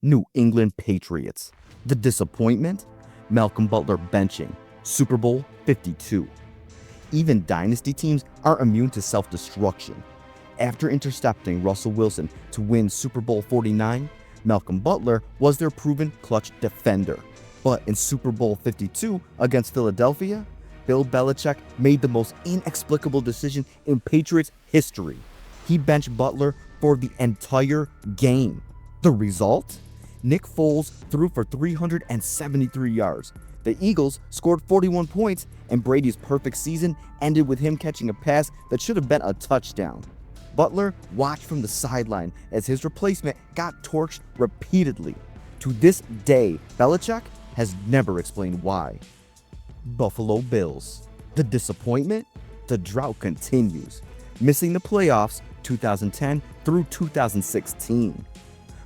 New England Patriots. The disappointment? Malcolm Butler benching. Super Bowl 52. Even dynasty teams aren't immune to self-destruction. After intercepting Russell Wilson to win Super Bowl 49, Malcolm Butler was their proven clutch defender. But in Super Bowl 52 against Philadelphia, Bill Belichick made the most inexplicable decision in Patriots history. He benched Butler for the entire game. The result? Nick Foles threw for 373 yards. The Eagles scored 41 points, and Brady's perfect season ended with him catching a pass that should have been a touchdown. Butler watched from the sideline as his replacement got torched repeatedly. To this day, Belichick has never explained why. Buffalo Bills. The disappointment? The drought continues, missing the playoffs 2010 through 2016.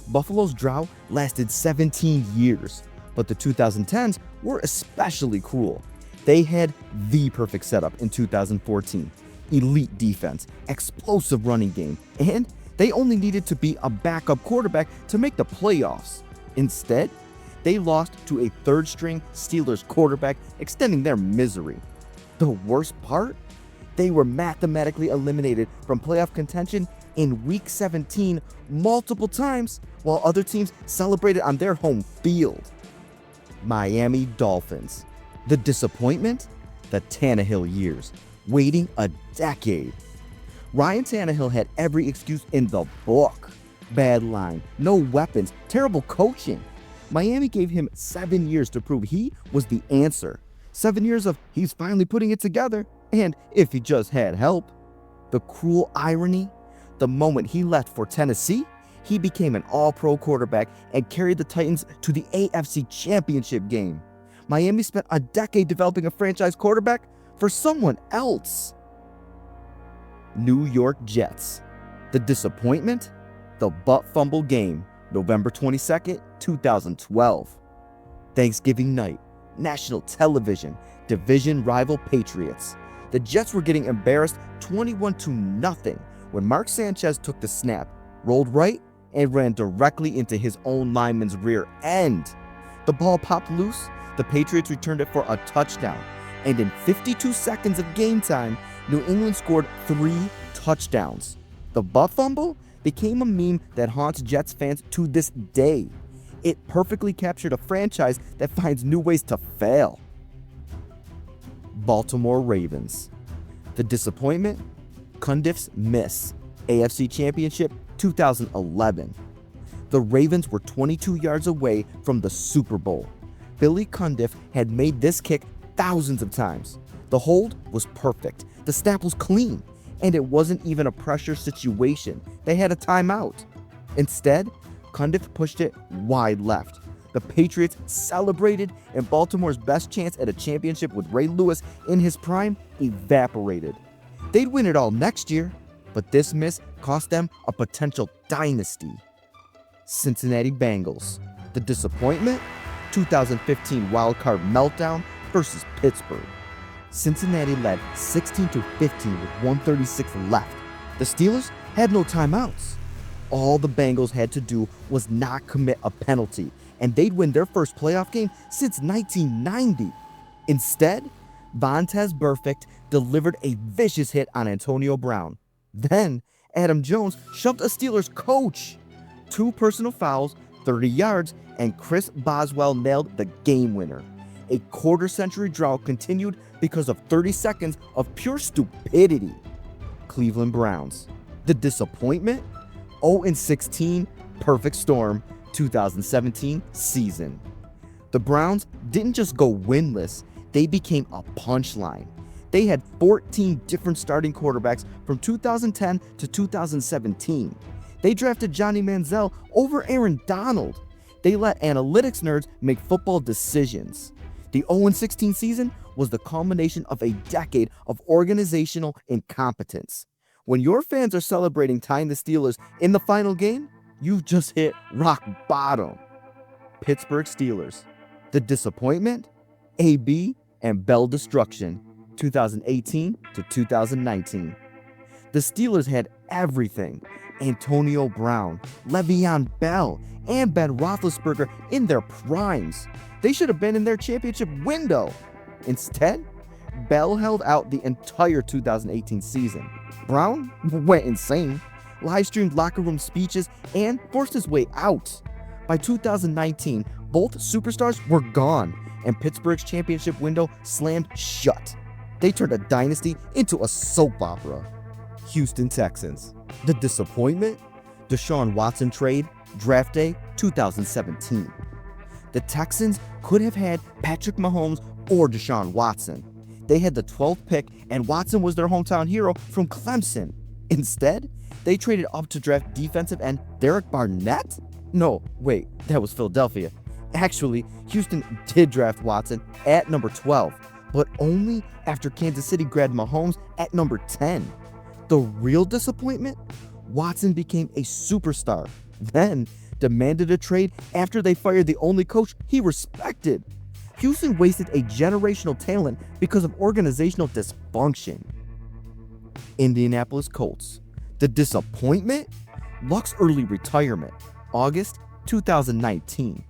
Buffalo's drought lasted 17 years, but the 2010s were especially cruel. They had the perfect setup in 2014. Elite defense, explosive running game, and they only needed to be a backup quarterback to make the playoffs. Instead, they lost to a third-string Steelers quarterback, extending their misery. The worst part? They were mathematically eliminated from playoff contention in Week 17 multiple times, while other teams celebrated on their home field. Miami Dolphins. The disappointment? The Tannehill years. Waiting a decade. Ryan Tannehill had every excuse in the book. Bad line, no weapons, terrible coaching. Miami gave him 7 years to prove he was the answer. 7 years of he's finally putting it together, and if he just had help. The cruel irony? The moment he left for Tennessee, he became an all-pro quarterback and carried the Titans to the AFC Championship game. Miami spent a decade developing a franchise quarterback for someone else. New York Jets. The disappointment? The butt fumble game, November 22nd, 2012. Thanksgiving night, national television, division rival Patriots. The Jets were getting embarrassed 21-0 when Mark Sanchez took the snap, rolled right, and ran directly into his own lineman's rear end. The ball popped loose, the Patriots returned it for a touchdown, and in 52 seconds of game time, New England scored 3 touchdowns. The butt fumble became a meme that haunts Jets fans to this day. It perfectly captured a franchise that finds new ways to fail. Baltimore Ravens. The disappointment? Cundiff's miss. AFC Championship 2011. The Ravens were 22 yards away from the Super Bowl. Billy Cundiff had made this kick thousands of times. The hold was perfect. The snap was clean. And it wasn't even a pressure situation. They had a timeout. Instead, Cundiff pushed it wide left. The Patriots celebrated, and Baltimore's best chance at a championship with Ray Lewis in his prime evaporated. They'd win it all next year, but this miss cost them a potential dynasty. Cincinnati Bengals. The disappointment? 2015 wildcard meltdown versus Pittsburgh. Cincinnati led 16-15 with 136 left. The Steelers had no timeouts. All the Bengals had to do was not commit a penalty, and they'd win their first playoff game since 1990. Instead, Vontaze Burfict delivered a vicious hit on Antonio Brown. Then, Adam Jones shoved a Steelers coach. 2 personal fouls, 30 yards, and Chris Boswell nailed the game winner. A quarter-century drought continued because of 30 seconds of pure stupidity. Cleveland Browns. The disappointment? 0-16, perfect storm, 2017 season. The Browns didn't just go winless, they became a punchline. They had 14 different starting quarterbacks from 2010 to 2017. They drafted Johnny Manziel over Aaron Donald. They let analytics nerds make football decisions. The 0-16 season was the culmination of a decade of organizational incompetence. When your fans are celebrating tying the Steelers in the final game, you've just hit rock bottom. Pittsburgh Steelers. The disappointment? AB and Bell destruction, 2018 to 2019. The Steelers had everything. Antonio Brown, Le'Veon Bell, and Ben Roethlisberger in their primes. They should have been in their championship window. Instead, Bell held out the entire 2018 season. Brown went insane, live-streamed locker room speeches, and forced his way out. By 2019, both superstars were gone, and Pittsburgh's championship window slammed shut. They turned a dynasty into a soap opera. Houston Texans. The disappointment? Deshaun Watson trade, draft day 2017. The Texans could have had Patrick Mahomes or Deshaun Watson. They had the 12th pick, and Watson was their hometown hero from Clemson. Instead, they traded up to draft defensive end Derek Barnett? No, wait, that was Philadelphia. Actually, Houston did draft Watson at number 12, but only after Kansas City grabbed Mahomes at number 10. The real disappointment? Watson became a superstar, then demanded a trade after they fired the only coach he respected. Houston wasted a generational talent because of organizational dysfunction. Indianapolis Colts. The disappointment? Luck's early retirement, August 2019.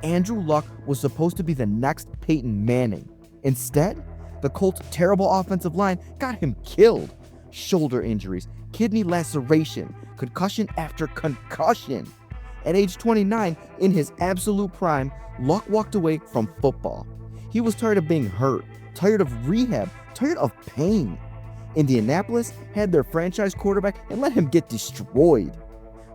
Andrew Luck was supposed to be the next Peyton Manning. Instead, the Colts' terrible offensive line got him killed. Shoulder injuries, kidney laceration, concussion after concussion. At age 29, in his absolute prime, Luck walked away from football. He was tired of being hurt, tired of rehab, tired of pain. Indianapolis had their franchise quarterback and let him get destroyed.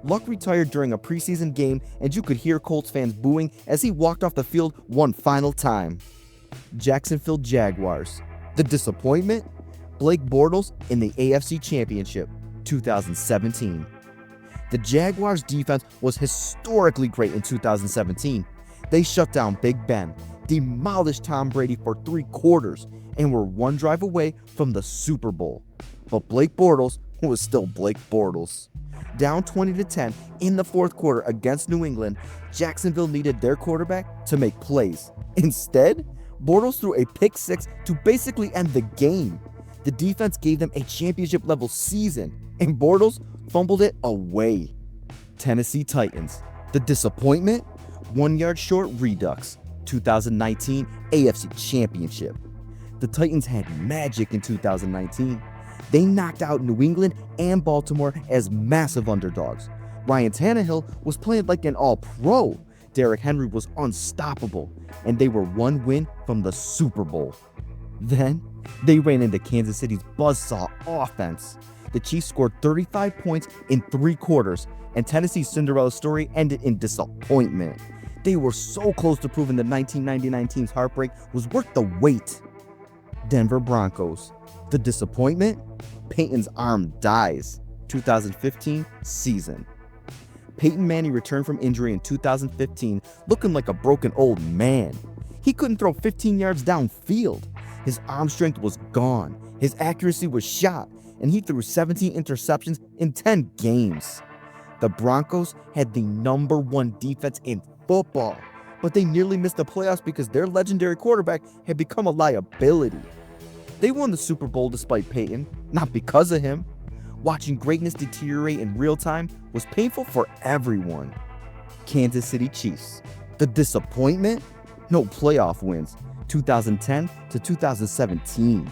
Luck retired during a preseason game, and you could hear Colts fans booing as he walked off the field one final time. Jacksonville Jaguars. The disappointment? Blake Bortles in the AFC Championship, 2017. The Jaguars' defense was historically great in 2017. They shut down Big Ben, demolished Tom Brady for 3 quarters, and were one drive away from the Super Bowl. But Blake Bortles was still Blake Bortles. Down 20-10 in the fourth quarter against New England, Jacksonville needed their quarterback to make plays. Instead, Bortles threw a pick six to basically end the game. The defense gave them a championship-level season, and Bortles fumbled it away. Tennessee Titans. The disappointment? 1 yard short redux, 2019 AFC Championship. The Titans had magic in 2019. They knocked out New England and Baltimore as massive underdogs. Ryan Tannehill was playing like an all-pro. Derrick Henry was unstoppable, and they were one win from the Super Bowl. Then, they ran into Kansas City's buzzsaw offense. The Chiefs scored 35 points in 3 quarters, and Tennessee's Cinderella story ended in disappointment. They were so close to proving the 1999 team's heartbreak was worth the wait. Denver Broncos. The disappointment? Peyton's arm dies. 2015 season. Peyton Manning returned from injury in 2015 looking like a broken old man. He couldn't throw 15 yards downfield. His arm strength was gone. His accuracy was shot, and he threw 17 interceptions in 10 games. The Broncos had the #1 defense in football, but they nearly missed the playoffs because their legendary quarterback had become a liability. They won the Super Bowl despite Peyton, not because of him. Watching greatness deteriorate in real time was painful for everyone. Kansas City Chiefs. The disappointment? No playoff wins, 2010 to 2017.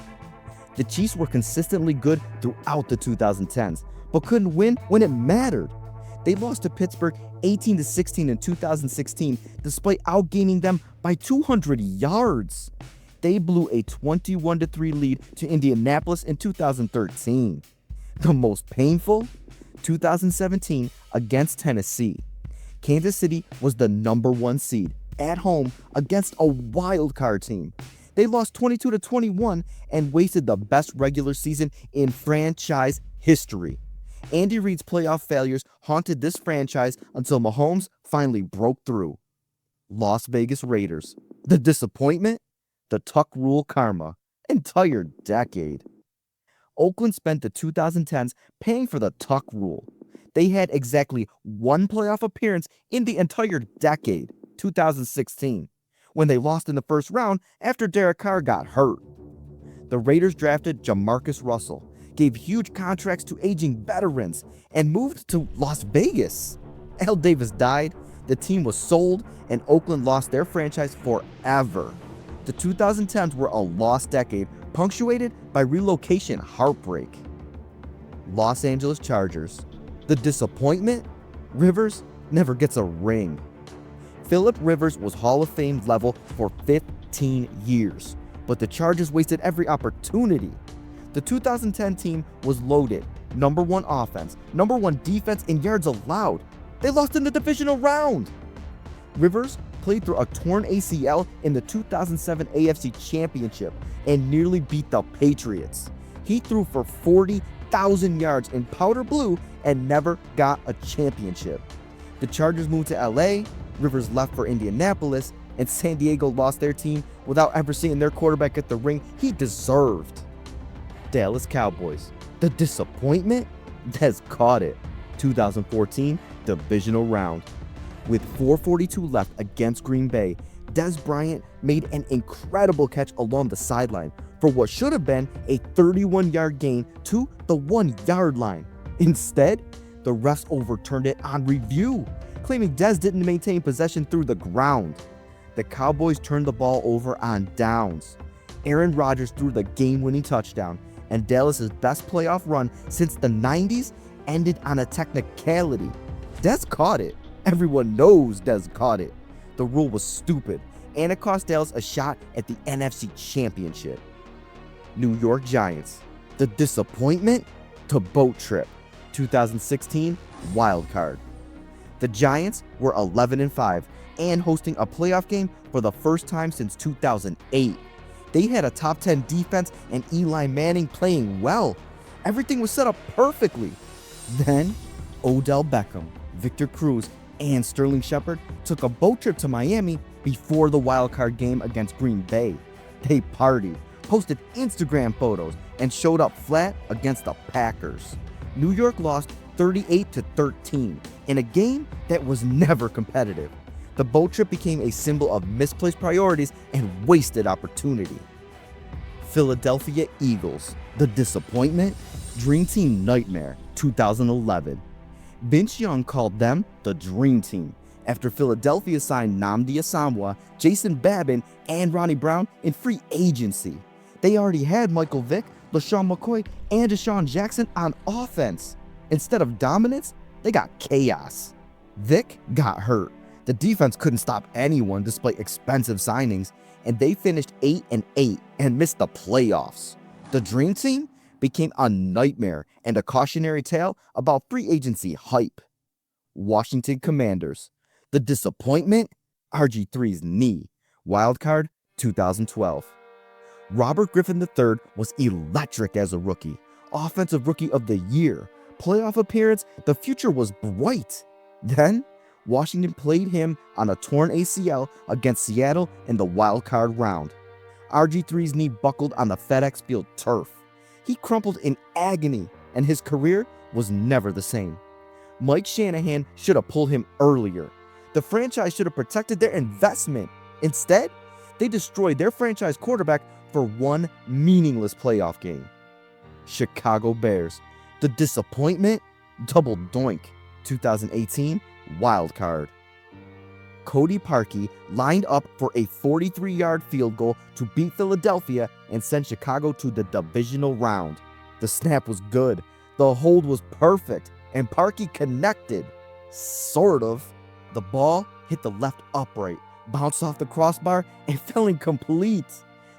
The Chiefs were consistently good throughout the 2010s, but couldn't win when it mattered. They lost to Pittsburgh 18-16 in 2016 despite outgaining them by 200 yards. They blew a 21-3 lead to Indianapolis in 2013. The most painful? 2017 against Tennessee. Kansas City was the #1 seed at home against a wild card team. They lost 22-21 and wasted the best regular season in franchise history. Andy Reid's playoff failures haunted this franchise until Mahomes finally broke through. Las Vegas Raiders. The disappointment? The Tuck Rule karma. Entire decade. Oakland spent the 2010s paying for the Tuck Rule. They had exactly 1 playoff appearance in the entire decade, 2016, when they lost in the first round after Derek Carr got hurt. The Raiders drafted Jamarcus Russell, gave huge contracts to aging veterans, and moved to Las Vegas. Al Davis died, the team was sold, and Oakland lost their franchise forever. The 2010s were a lost decade, punctuated by relocation heartbreak. Los Angeles Chargers. The disappointment? Rivers never gets a ring. Philip Rivers was Hall of Fame level for 15 years, but the Chargers wasted every opportunity. The 2010 team was loaded, #1 offense, #1 defense in yards allowed. They lost in the divisional round. Rivers played through a torn ACL in the 2007 AFC Championship and nearly beat the Patriots. He threw for 40,000 yards in powder blue and never got a championship. The Chargers moved to LA, Rivers left for Indianapolis, and San Diego lost their team without ever seeing their quarterback get the ring he deserved. Dallas Cowboys. The disappointment? Dez caught it. 2014 divisional round. With 4:42 left against Green Bay, Dez Bryant made an incredible catch along the sideline for what should have been a 31-yard gain to the 1-yard line. Instead, the refs overturned it on review, claiming Dez didn't maintain possession through the ground. The Cowboys turned the ball over on downs. Aaron Rodgers threw the game-winning touchdown, and Dallas's best playoff run since the 90s ended on a technicality. Dez caught it. Everyone knows Dez caught it. The rule was stupid, and it cost Dallas a shot at the NFC Championship. New York Giants. The disappointment? To boat trip. 2016 wild card. The Giants were 11-5 and hosting a playoff game for the first time since 2008. They had a top 10 defense and Eli Manning playing well. Everything was set up perfectly. Then, Odell Beckham, Victor Cruz, and Sterling Shepard took a boat trip to Miami before the wildcard game against Green Bay. They partied, posted Instagram photos, and showed up flat against the Packers. New York lost 38-13 in a game that was never competitive. The boat trip became a symbol of misplaced priorities and wasted opportunity. Philadelphia Eagles. The disappointment? Dream Team Nightmare, 2011. Vince Young called them the Dream Team after Philadelphia signed Nnamdi Asomugha, Jason Babin, and Ronnie Brown in free agency. They already had Michael Vick, LaShawn McCoy, and Deshaun Jackson on offense. Instead of dominance, they got chaos. Vick got hurt. The defense couldn't stop anyone despite expensive signings, and they finished 8-8 and missed the playoffs. The Dream Team became a nightmare and a cautionary tale about free agency hype. Washington Commanders. The disappointment? RG3's knee. Wildcard 2012. Robert Griffin III was electric as a rookie. Offensive Rookie of the Year. Playoff appearance, the future was bright. Then, Washington played him on a torn ACL against Seattle in the wildcard round. RG3's knee buckled on the FedEx Field turf. He crumpled in agony, and his career was never the same. Mike Shanahan should have pulled him earlier. The franchise should have protected their investment. Instead, they destroyed their franchise quarterback for one meaningless playoff game. Chicago Bears. The disappointment? Double doink. 2018 wild card. Cody Parkey lined up for a 43-yard field goal to beat Philadelphia and send Chicago to the divisional round. The snap was good, the hold was perfect, and Parkey connected. Sort of. The ball hit the left upright, bounced off the crossbar, and fell incomplete.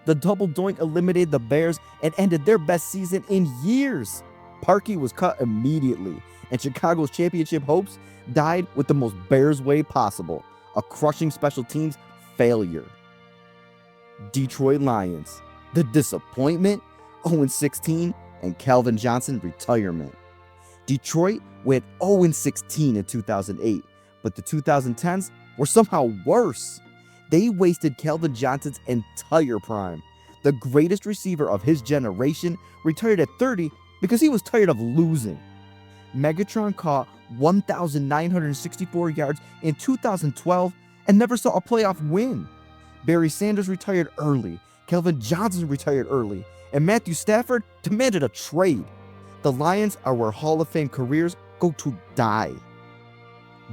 The double doink eliminated the Bears and ended their best season in years. Parkey was cut immediately, and Chicago's championship hopes died with the most Bears way possible, a crushing special teams failure. Detroit Lions. The disappointment? 0-16 and Calvin Johnson retirement. Detroit went 0-16 in 2008, but the 2010s were somehow worse. They wasted Calvin Johnson's entire prime. The greatest receiver of his generation retired at 30 because he was tired of losing. Megatron caught 1,964 yards in 2012 and never saw a playoff win. Barry Sanders retired early, Calvin Johnson retired early, and Matthew Stafford demanded a trade. The Lions are where Hall of Fame careers go to die.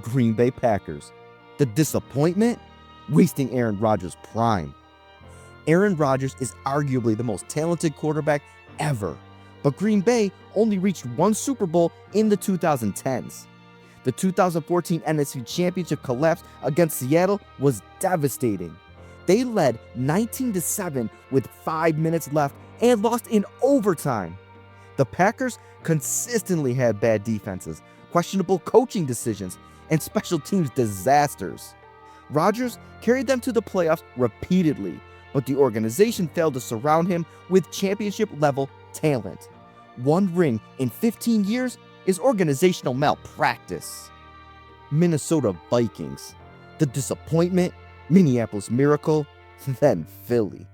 Green Bay Packers. The disappointment? Wasting Aaron Rodgers' prime. Aaron Rodgers is arguably the most talented quarterback ever, but Green Bay only reached one Super Bowl in the 2010s. The 2014 NFC Championship collapse against Seattle was devastating. They led 19-7 with 5 minutes left and lost in overtime. The Packers consistently had bad defenses, questionable coaching decisions, and special teams disasters. Rodgers carried them to the playoffs repeatedly, but the organization failed to surround him with championship-level talent. One ring in 15 years is organizational malpractice. Minnesota Vikings. The disappointment, Minneapolis Miracle, then Philly.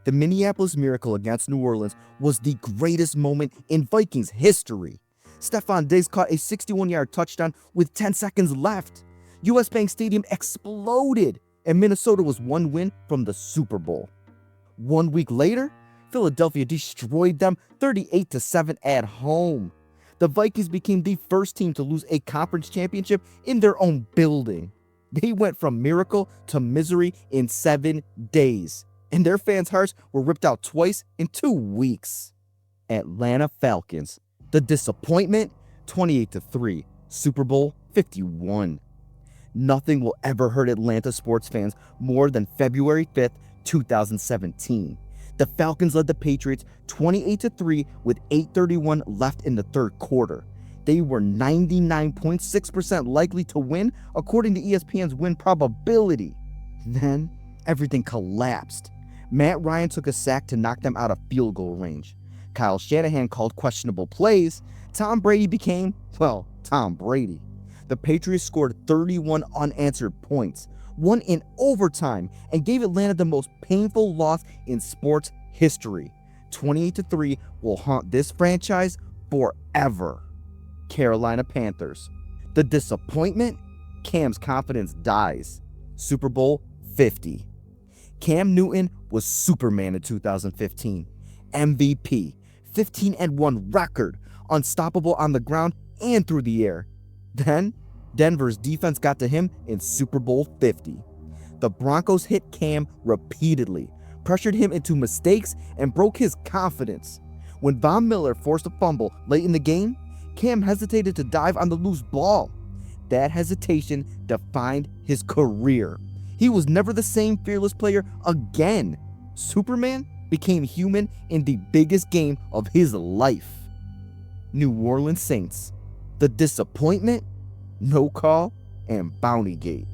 The Minneapolis Miracle against New Orleans was the greatest moment in Vikings history. Stephon Diggs caught a 61-yard touchdown with 10 seconds left. US Bank Stadium exploded, and Minnesota was one win from the Super Bowl. 1 week later, Philadelphia destroyed them 38-7 at home. The Vikings became the first team to lose a conference championship in their own building. They went from miracle to misery in 7 days, and their fans' hearts were ripped out twice in 2 weeks. Atlanta Falcons. The disappointment, 28-3, Super Bowl 51. Nothing will ever hurt Atlanta sports fans more than February 5th, 2017. The Falcons led the Patriots 28-3 with 8:31 left in the third quarter. They were 99.6% likely to win according to ESPN's win probability. Then, everything collapsed. Matt Ryan took a sack to knock them out of field goal range. Kyle Shanahan called questionable plays. Tom Brady became, well, Tom Brady. The Patriots scored 31 unanswered points, won in overtime, and gave Atlanta the most painful loss in sports history. 28-3 will haunt this franchise forever. Carolina Panthers. The disappointment? Cam's confidence dies. Super Bowl 50. Cam Newton was Superman in 2015. MVP, 15-1 record, unstoppable on the ground and through the air. Then, Denver's defense got to him in Super Bowl 50. The Broncos hit Cam repeatedly, pressured him into mistakes, and broke his confidence. When Von Miller forced a fumble late in the game, Cam hesitated to dive on the loose ball. That hesitation defined his career. He was never the same fearless player again. Superman became human in the biggest game of his life. New Orleans Saints. The disappointment, no call, and Bounty Gate.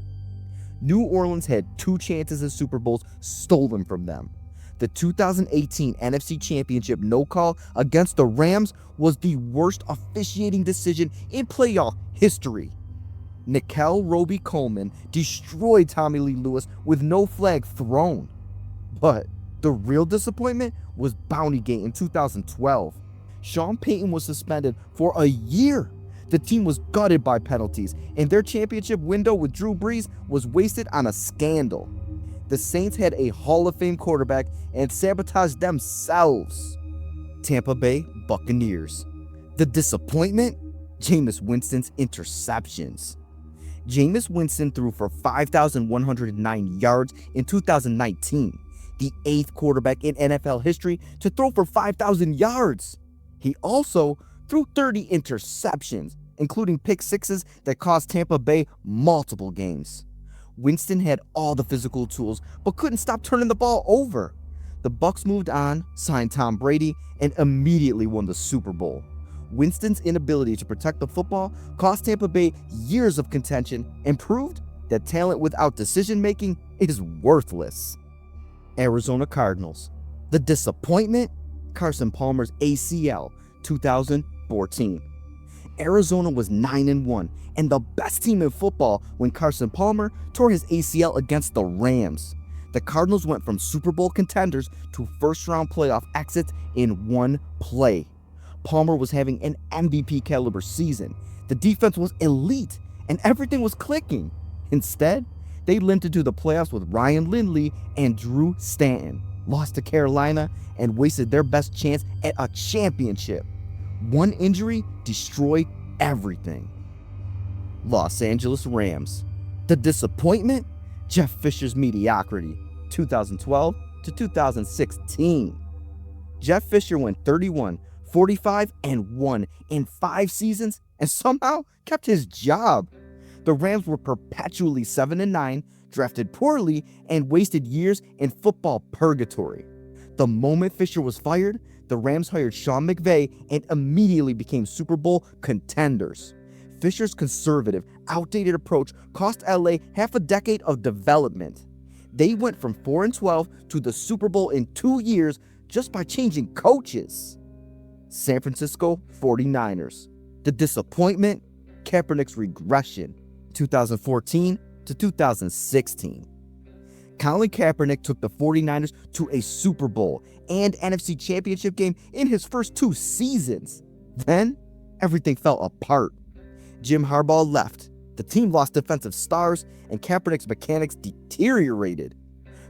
New Orleans had 2 chances at Super Bowls stolen from them. The 2018 NFC Championship no call against the Rams was the worst officiating decision in playoff history. Nickel Roby-Coleman destroyed Tommy Lee Lewis with no flag thrown. But the real disappointment was Bounty Gate in 2012. Sean Payton was suspended for a year. The team was gutted by penalties, and their championship window with Drew Brees was wasted on a scandal. The Saints had a Hall of Fame quarterback and sabotaged themselves. Tampa Bay Buccaneers. The disappointment? Jameis Winston's interceptions. Jameis Winston threw for 5,109 yards in 2019, the 8th quarterback in NFL history to throw for 5,000 yards. He also threw 30 interceptions, including pick sixes that cost Tampa Bay multiple games. Winston had all the physical tools, but couldn't stop turning the ball over. The Bucs moved on, signed Tom Brady, and immediately won the Super Bowl. Winston's inability to protect the football cost Tampa Bay years of contention and proved that talent without decision-making is worthless. Arizona Cardinals. The disappointment? Carson Palmer's ACL, 2014. Arizona was 9-1 and the best team in football when Carson Palmer tore his ACL against the Rams. The Cardinals went from Super Bowl contenders to first-round playoff exits in one play. Palmer was having an MVP caliber season. The defense was elite and everything was clicking. Instead, they limped into the playoffs with Ryan Lindley and Drew Stanton, lost to Carolina, and wasted their best chance at a championship. One injury destroyed everything. Los Angeles Rams. The disappointment? Jeff Fisher's mediocrity, 2012 to 2016. Jeff Fisher went 31, 45, and 1 in 5 seasons and somehow kept his job. The Rams were perpetually 7-9, drafted poorly, and wasted years in football purgatory. The moment Fisher was fired, the Rams hired Sean McVay and immediately became Super Bowl contenders. Fisher's conservative, outdated approach cost LA half a decade of development. They went from 4-12 to the Super Bowl in 2 years just by changing coaches. San Francisco 49ers. The disappointment? Kaepernick's regression, 2014 to 2016. Colin Kaepernick took the 49ers to a Super Bowl and NFC Championship game in his first 2 seasons. Then, everything fell apart. Jim Harbaugh left, the team lost defensive stars, and Kaepernick's mechanics deteriorated.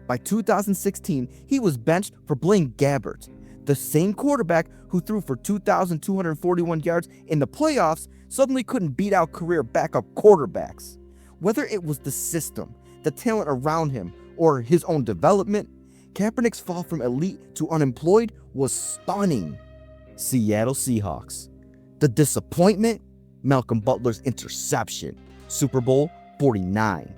By 2016, he was benched for Blaine Gabbert, the same quarterback who threw for 2,241 yards in the playoffs suddenly couldn't beat out career backup quarterbacks. Whether it was the system, the talent around him, or his own development, Kaepernick's fall from elite to unemployed was stunning. Seattle Seahawks. The disappointment? Malcolm Butler's interception, Super Bowl 49.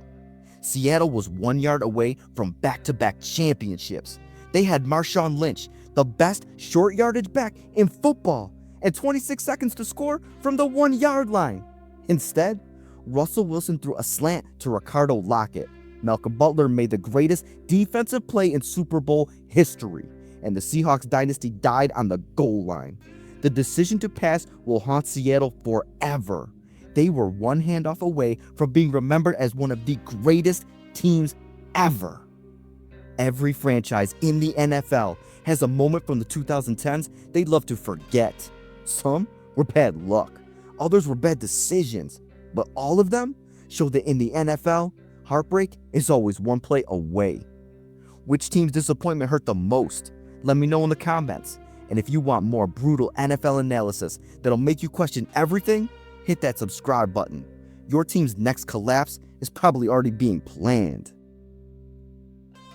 Seattle was 1 yard away from back-to-back championships. They had Marshawn Lynch, the best short yardage back in football, and 26 seconds to score from the 1 yard line. Instead, Russell Wilson threw a slant to Ricardo Lockett. Malcolm Butler made the greatest defensive play in Super Bowl history, and the Seahawks dynasty died on the goal line. The decision to pass will haunt Seattle forever. They were one handoff away from being remembered as one of the greatest teams ever. Every franchise in the NFL has a moment from the 2010s they'd love to forget. Some were bad luck, others were bad decisions, but all of them show that in the NFL, heartbreak is always one play away. Which team's disappointment hurt the most? Let me know in the comments. And if you want more brutal NFL analysis that'll make you question everything, hit that subscribe button. Your team's next collapse is probably already being planned.